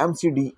MCD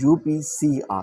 UPCR,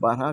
12